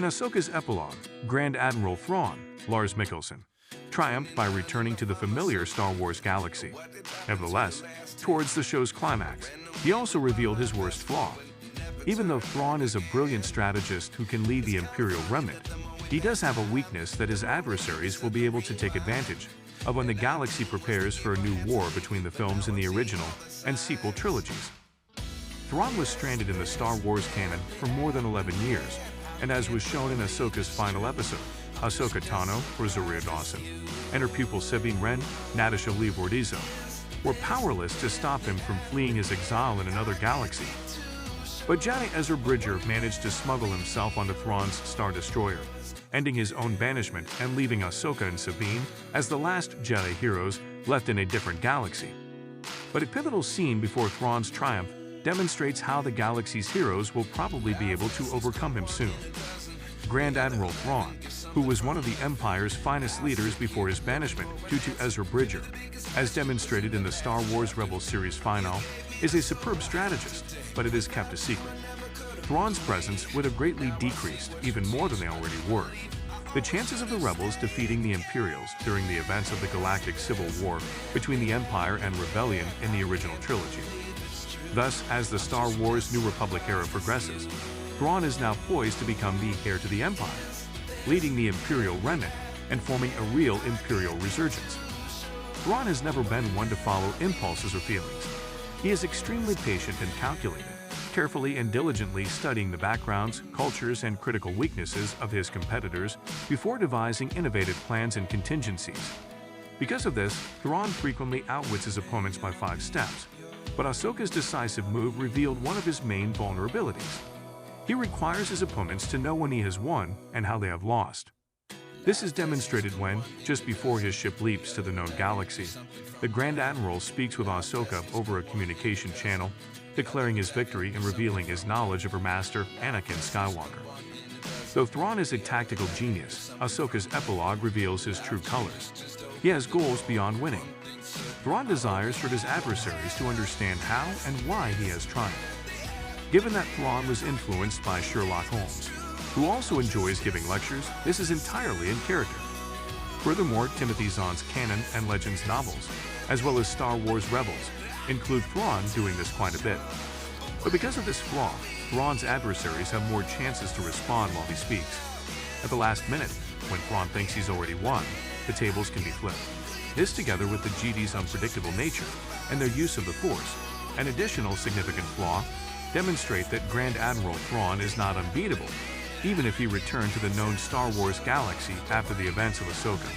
In Ahsoka's epilogue, Grand Admiral Thrawn, Lars Mikkelsen, triumphed by returning to the familiar Star Wars galaxy. Nevertheless, towards the show's climax, he also revealed his worst flaw. Even though Thrawn is a brilliant strategist who can lead the Imperial remnant, he does have a weakness that his adversaries will be able to take advantage of when the galaxy prepares for a new war between the films in the original and sequel trilogies. Thrawn was stranded in the Star Wars canon for more than 11 years, and as was shown in Ahsoka's final episode, Ahsoka Tano, or Zoria Dawson, and her pupil Sabine Wren, Natasha Lee Vortizo, were powerless to stop him from fleeing his exile in another galaxy. But Jedi Ezra Bridger managed to smuggle himself onto Thrawn's Star Destroyer, ending his own banishment and leaving Ahsoka and Sabine as the last Jedi heroes left in a different galaxy. But a pivotal scene before Thrawn's triumph demonstrates how the galaxy's heroes will probably be able to overcome him soon. Grand Admiral Thrawn, who was one of the Empire's finest leaders before his banishment due to Ezra Bridger, as demonstrated in the Star Wars Rebels series finale, is a superb strategist, but it is kept a secret. Thrawn's presence would have greatly decreased, even more than they already were. The chances of the Rebels defeating the Imperials during the events of the Galactic Civil War between the Empire and Rebellion in the original trilogy. Thus, as the Star Wars New Republic era progresses, Thrawn is now poised to become the heir to the Empire, leading the Imperial remnant and forming a real Imperial resurgence. Thrawn has never been one to follow impulses or feelings. He is extremely patient and calculated, carefully and diligently studying the backgrounds, cultures, and critical weaknesses of his competitors before devising innovative plans and contingencies. Because of this, Thrawn frequently outwits his opponents by 5 steps, but Ahsoka's decisive move revealed one of his main vulnerabilities. He requires his opponents to know when he has won and how they have lost. This is demonstrated when, just before his ship leaps to the known galaxy, the Grand Admiral speaks with Ahsoka over a communication channel, declaring his victory and revealing his knowledge of her master, Anakin Skywalker. Though Thrawn is a tactical genius, Ahsoka's epilogue reveals his true colors. He has goals beyond winning. Thrawn desires for his adversaries to understand how and why he has triumphed. Given that Thrawn was influenced by Sherlock Holmes, who also enjoys giving lectures, this is entirely in character. Furthermore, Timothy Zahn's canon and Legends novels, as well as Star Wars Rebels, include Thrawn doing this quite a bit. But because of this flaw, Thrawn's adversaries have more chances to respond while he speaks. At the last minute, when Thrawn thinks he's already won, the tables can be flipped. This, together with the Jedi's unpredictable nature and their use of the Force, an additional significant flaw, demonstrate that Grand Admiral Thrawn is not unbeatable, even if he returned to the known Star Wars galaxy after the events of Ahsoka.